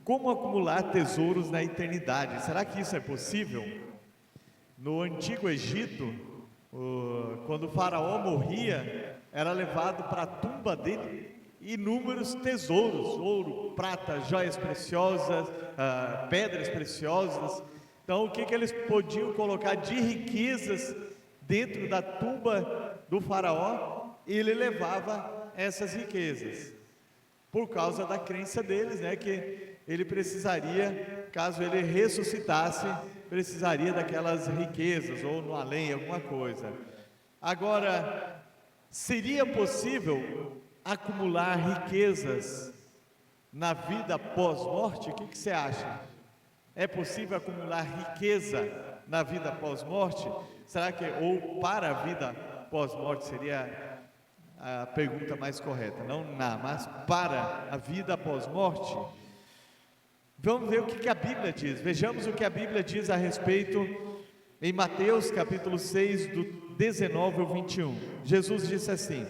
Como acumular tesouros na eternidade? Será que isso é possível? No Antigo Egito, quando o faraó morria, era levado para a tumba dele inúmeros tesouros, ouro, prata, joias preciosas, pedras preciosas. Então, o que eles podiam colocar de riquezas dentro da tumba do faraó? Ele levava essas riquezas, por causa da crença deles, né, que ele precisaria, caso ele ressuscitasse, precisaria daquelas riquezas, ou no além, alguma coisa. Agora, seria possível acumular riquezas na vida pós-morte? O que você acha? É possível acumular riqueza na vida pós-morte? Será que, ou para a vida pós-morte seria a pergunta mais correta? Não mas para a vida pós-morte? Vamos ver o que a Bíblia diz. Vejamos o que a Bíblia diz a respeito em Mateus capítulo 6, do 19 ao 21. Jesus disse assim: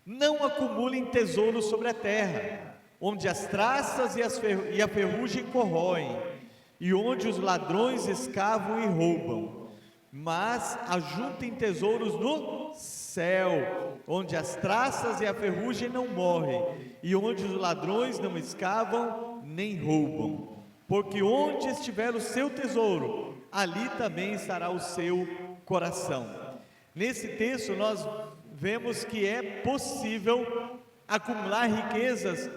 não acumulem tesouros sobre a terra, onde as traças e a ferrugem corroem, e onde os ladrões escavam e roubam, mas ajuntem tesouros no céu, onde as traças e a ferrugem não morrem, e onde os ladrões não escavam nem roubam, porque onde estiver o seu tesouro, ali também estará o seu coração. Nesse texto nós vemos que é possível acumular riquezas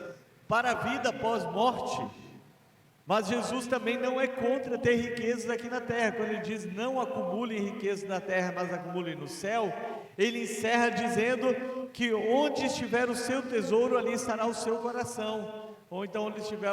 para a vida pós-morte, mas Jesus também não é contra ter riquezas aqui na terra. Quando ele diz não acumulem riquezas na terra, mas acumulem no céu, ele encerra dizendo que onde estiver o seu tesouro, ali estará o seu coração. Ou então onde estiver,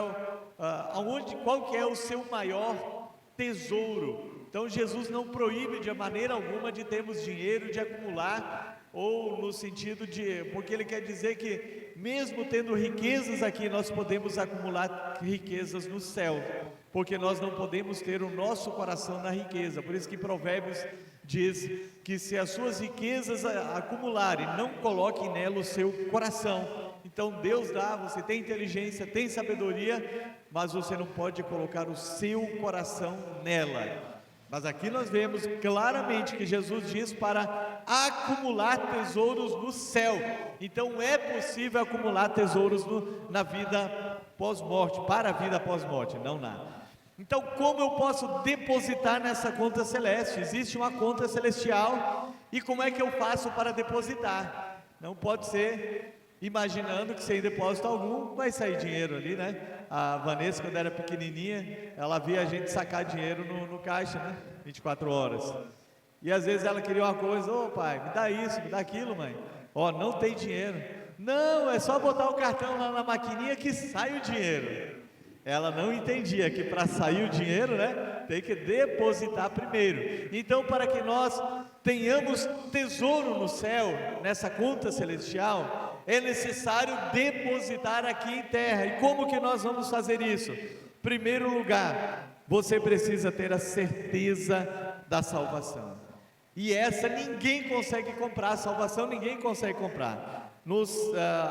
qual que é o seu maior tesouro? Então Jesus não proíbe de maneira alguma de termos dinheiro, de acumular, ou no sentido de, porque ele quer dizer que mesmo tendo riquezas aqui, nós podemos acumular riquezas no céu, porque nós não podemos ter o nosso coração na riqueza. Por isso que Provérbios diz que se as suas riquezas acumularem, não coloque nela o seu coração. Então Deus dá, você tem inteligência, tem sabedoria, mas você não pode colocar o seu coração nela. Mas aqui nós vemos claramente que Jesus diz para acumular tesouros no céu. Então é possível acumular tesouros na vida pós-morte, para a vida pós-morte, não nada. Então como eu posso depositar nessa conta celeste? Existe uma conta celestial, e como é que eu faço para depositar? Não pode ser imaginando que sem depósito algum vai sair dinheiro ali, né? A Vanessa, quando era pequenininha, ela via a gente sacar dinheiro no caixa, né? 24 horas. E às vezes ela queria uma coisa: ô pai, me dá isso, me dá aquilo, mãe. Ó, não tem dinheiro. Não, é só botar o cartão lá na maquininha que sai o dinheiro. Ela não entendia que para sair o dinheiro, né, tem que depositar primeiro. Então, para que nós tenhamos tesouro no céu, nessa conta celestial, é necessário depositar aqui em terra. E como que nós vamos fazer isso? Primeiro lugar, você precisa ter a certeza da salvação. E essa ninguém consegue comprar, a salvação ninguém consegue comprar.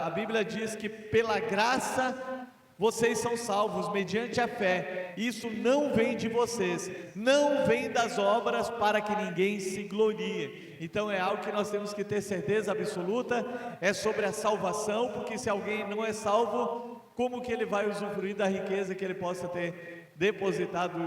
A Bíblia diz que pela graça vocês são salvos mediante a fé. Isso não vem de vocês, não vem das obras, para que ninguém se glorie. Então é algo que nós temos que ter certeza absoluta, é sobre a salvação, porque se alguém não é salvo, como que ele vai usufruir da riqueza que ele possa ter depositado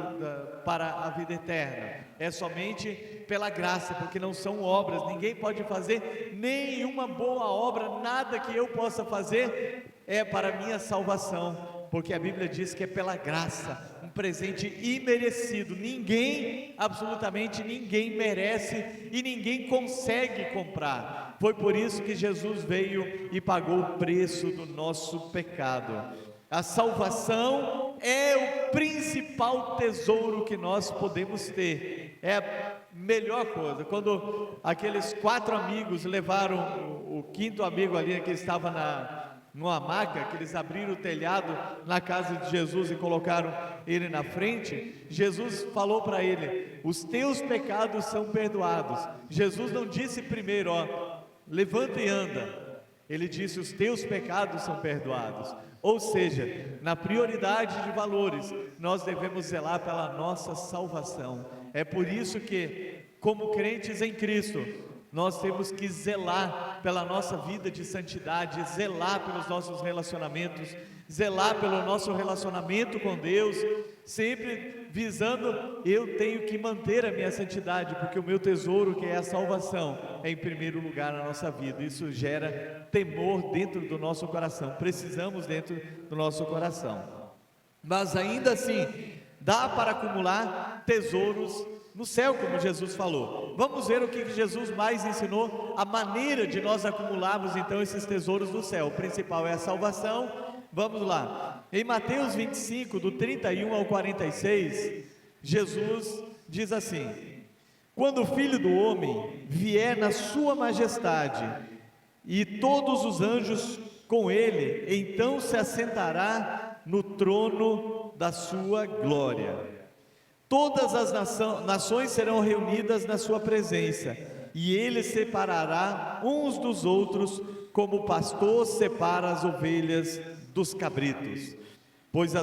para a vida eterna? É somente pela graça, porque não são obras. Ninguém pode fazer nenhuma boa obra, nada que eu possa fazer é para a minha salvação, porque a Bíblia diz que é pela graça, um presente imerecido. Ninguém, absolutamente ninguém merece e ninguém consegue comprar. Foi por isso que Jesus veio e pagou o preço do nosso pecado. A salvação é o principal tesouro que nós podemos ter. É a melhor coisa. Quando aqueles 4 amigos levaram o 5º amigo ali, que estava numa maca, que eles abriram o telhado na casa de Jesus e colocaram ele na frente, Jesus falou para ele: os teus pecados são perdoados. Jesus não disse primeiro, levanta e anda. Ele disse: os teus pecados são perdoados. Ou seja, na prioridade de valores, nós devemos zelar pela nossa salvação. É por isso que, como crentes em Cristo, nós temos que zelar pela nossa vida de santidade, zelar pelos nossos relacionamentos, zelar pelo nosso relacionamento com Deus, sempre visando: eu tenho que manter a minha santidade, porque o meu tesouro, que é a salvação, é em primeiro lugar na nossa vida. Isso gera temor dentro do nosso coração, precisamos dentro do nosso coração. Mas ainda assim, dá para acumular tesouros no céu, como Jesus falou. Vamos ver o que Jesus mais ensinou, a maneira de nós acumularmos então esses tesouros do céu. O principal é a salvação. Vamos lá, em Mateus 25, do 31 ao 46, Jesus diz assim: quando o Filho do Homem vier na sua majestade, e todos os anjos com ele, então se assentará no trono da sua glória. Todas as nações serão reunidas na sua presença, e ele separará uns dos outros, como o pastor separa as ovelhas dos cabritos, pois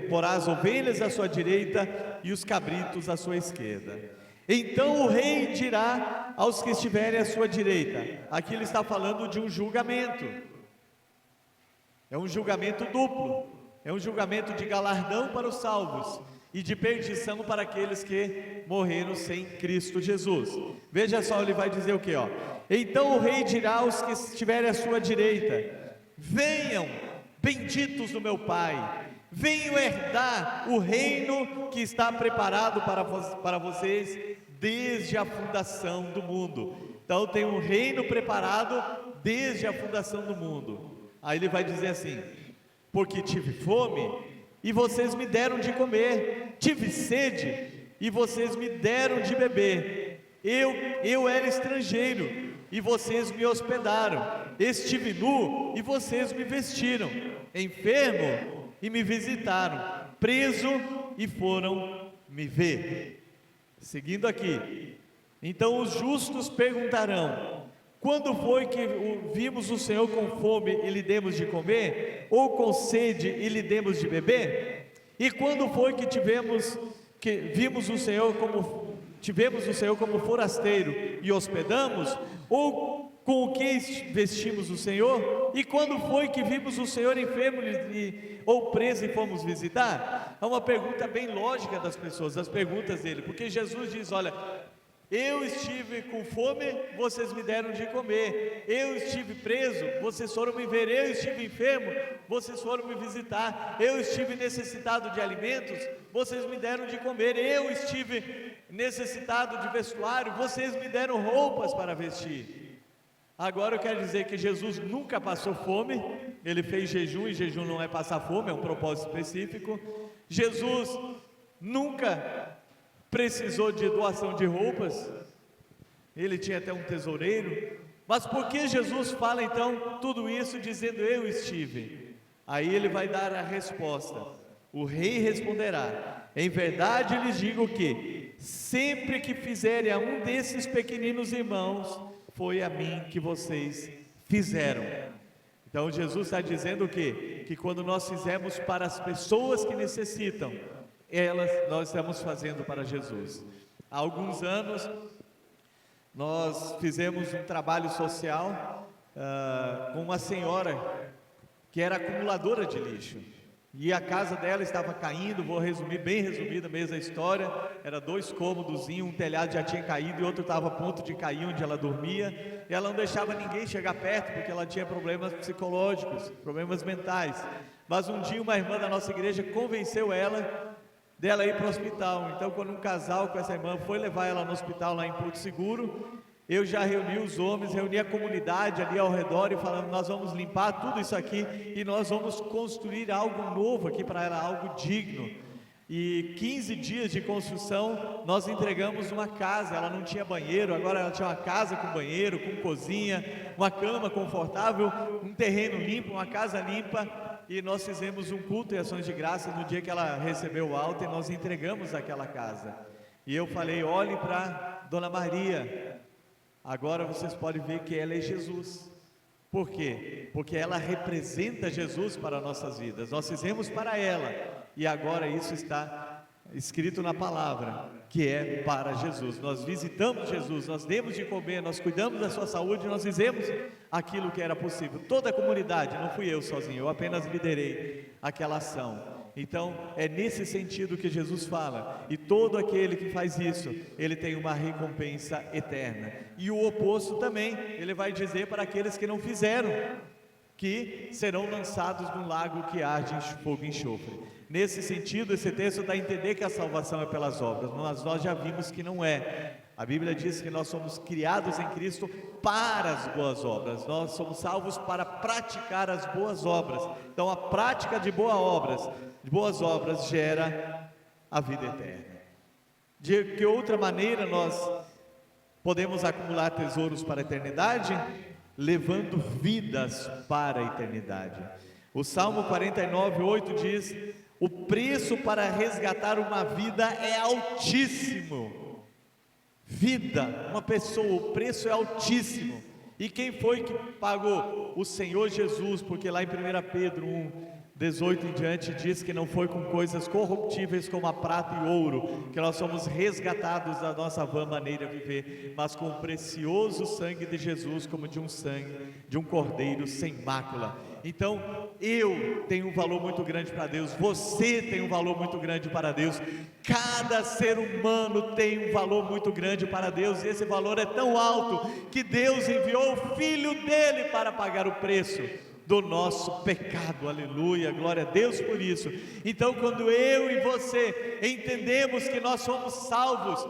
porá as ovelhas à sua direita e os cabritos à sua esquerda. Então o rei dirá aos que estiverem à sua direita. Aqui ele está falando de um julgamento, é um julgamento duplo, é um julgamento de galardão para os salvos e de perdição para aqueles que morreram sem Cristo Jesus. Veja só, ele vai dizer o que? Então o rei dirá aos que estiverem à sua direita: venham, benditos do meu Pai, venham herdar o reino que está preparado para vocês desde a fundação do mundo. Então tem um reino preparado desde a fundação do mundo. Aí ele vai dizer assim: porque tive fome e vocês me deram de comer, tive sede e vocês me deram de beber, eu era estrangeiro e vocês me hospedaram, estive nu e vocês me vestiram, enfermo e me visitaram, preso e foram me ver. Seguindo aqui, então os justos perguntarão: quando foi que vimos o Senhor com fome e lhe demos de comer, ou com sede e lhe demos de beber? E quando foi que vimos o Senhor como forasteiro e hospedamos, ou com o que vestimos o Senhor? E quando foi que vimos o Senhor enfermo ou preso e fomos visitar? É uma pergunta bem lógica das pessoas, das perguntas dele, porque Jesus diz: olha, eu estive com fome, vocês me deram de comer, eu estive preso, vocês foram me ver, eu estive enfermo, vocês foram me visitar, eu estive necessitado de alimentos, vocês me deram de comer, eu estive necessitado de vestuário, vocês me deram roupas para vestir. Agora eu quero dizer que Jesus nunca passou fome, ele fez jejum, e jejum não é passar fome, é um propósito específico. Jesus nunca precisou de doação de roupas, ele tinha até um tesoureiro. Mas por que Jesus fala então tudo isso dizendo eu estive? Aí ele vai dar a resposta. O rei responderá: em verdade lhes digo que sempre que fizerem a um desses pequeninos irmãos, foi a mim que vocês fizeram. Então Jesus está dizendo o quê? Que quando nós fizemos para as pessoas que necessitam, nós estamos fazendo para Jesus. Há alguns anos nós fizemos um trabalho social com uma senhora que era acumuladora de lixo, e a casa dela estava caindo. Vou resumir, bem resumida mesmo a história. Era 2 cômodos, um telhado já tinha caído e outro estava a ponto de cair onde ela dormia, e ela não deixava ninguém chegar perto, porque ela tinha problemas psicológicos, problemas mentais. Mas um dia uma irmã da nossa igreja convenceu dela ir para o hospital. Então, quando um casal com essa irmã foi levar ela no hospital lá em Porto Seguro, eu já reuni os homens, reuni a comunidade ali ao redor e falando: nós vamos limpar tudo isso aqui e nós vamos construir algo novo aqui para ela, algo digno. E 15 dias de construção, nós entregamos uma casa. Ela não tinha banheiro, agora ela tinha uma casa com banheiro, com cozinha, uma cama confortável, um terreno limpo, uma casa limpa. E nós fizemos um culto e ações de graça no dia que ela recebeu o alta, e nós entregamos aquela casa. E eu falei: olhe para Dona Maria, agora vocês podem ver que ela é Jesus. Por quê? Porque ela representa Jesus para nossas vidas. Nós fizemos para ela, e agora isso está escrito na palavra, que é para Jesus. Nós visitamos Jesus, nós demos de comer, nós cuidamos da sua saúde, nós fizemos aquilo que era possível. Toda a comunidade, não fui eu sozinho, eu apenas liderei aquela ação. Então é nesse sentido que Jesus fala, e todo aquele que faz isso, ele tem uma recompensa eterna. E o oposto também, ele vai dizer para aqueles que não fizeram, que serão lançados num lago que arde em fogo e enxofre. Nesse sentido, esse texto dá a entender que a salvação é pelas obras, mas nós já vimos que não é. A Bíblia diz que nós somos criados em Cristo para as boas obras, nós somos salvos para praticar as boas obras. Então a prática de boas obras gera a vida eterna. De que outra maneira nós podemos acumular tesouros para a eternidade? Levando vidas para a eternidade. O Salmo 49:8 diz: o preço para resgatar uma vida é altíssimo. Vida, uma pessoa, o preço é altíssimo. E quem foi que pagou? O Senhor Jesus, porque lá em 1 Pedro 1:18 em diante diz que não foi com coisas corruptíveis como a prata e ouro que nós somos resgatados da nossa vã maneira de viver, mas com o precioso sangue de Jesus, como de um cordeiro sem mácula. Então eu tenho um valor muito grande para Deus, você tem um valor muito grande para Deus, cada ser humano tem um valor muito grande para Deus, e esse valor é tão alto que Deus enviou o Filho dele para pagar o preço do nosso pecado. Aleluia, glória a Deus por isso. Então quando eu e você entendemos que nós somos salvos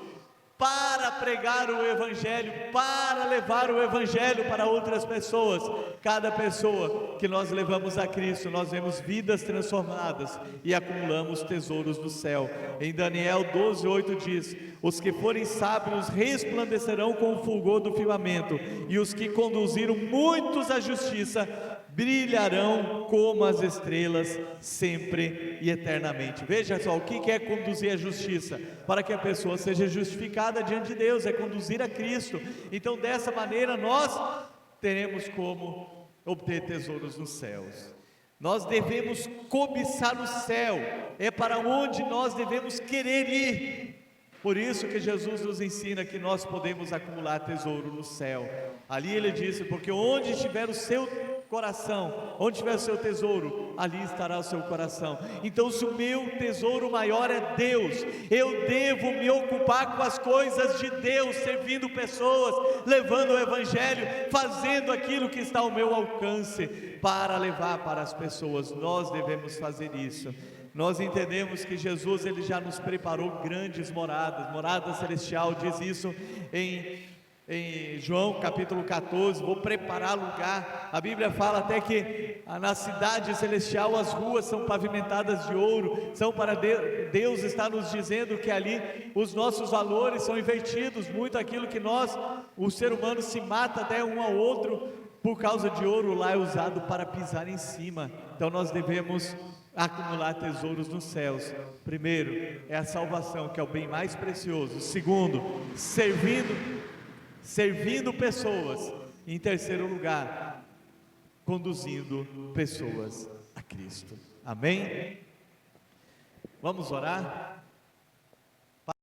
para pregar o Evangelho, para levar o Evangelho para outras pessoas, cada pessoa que nós levamos a Cristo, nós vemos vidas transformadas e acumulamos tesouros do céu. Em Daniel 12:8 diz: os que forem sábios resplandecerão com o fulgor do firmamento, e os que conduziram muitos à justiça brilharão como as estrelas, sempre e eternamente. Veja só, o que é conduzir a justiça? Para que a pessoa seja justificada diante de Deus, é conduzir a Cristo. Então dessa maneira nós teremos como obter tesouros nos céus. Nós devemos cobiçar o céu, é para onde nós devemos querer ir. Por isso que Jesus nos ensina que nós podemos acumular tesouro no céu. Ali ele disse: porque onde estiver o seu coração, onde estiver o seu tesouro, ali estará o seu coração. Então se o meu tesouro maior é Deus, eu devo me ocupar com as coisas de Deus, servindo pessoas, levando o Evangelho, fazendo aquilo que está ao meu alcance, para levar para as pessoas. Nós devemos fazer isso. Nós entendemos que Jesus, ele já nos preparou grandes moradas, morada celestial, diz isso em João capítulo 14, vou preparar lugar. A Bíblia fala até que na cidade celestial as ruas são pavimentadas de ouro, são para Deus está nos dizendo que ali os nossos valores são invertidos, muito aquilo que nós, o ser humano se mata até um ao outro por causa de ouro, lá é usado para pisar em cima. Então nós devemos acumular tesouros nos céus. Primeiro é a salvação, que é o bem mais precioso. Segundo, servindo pessoas. Em terceiro lugar, conduzindo pessoas a Cristo. Amém? Vamos orar?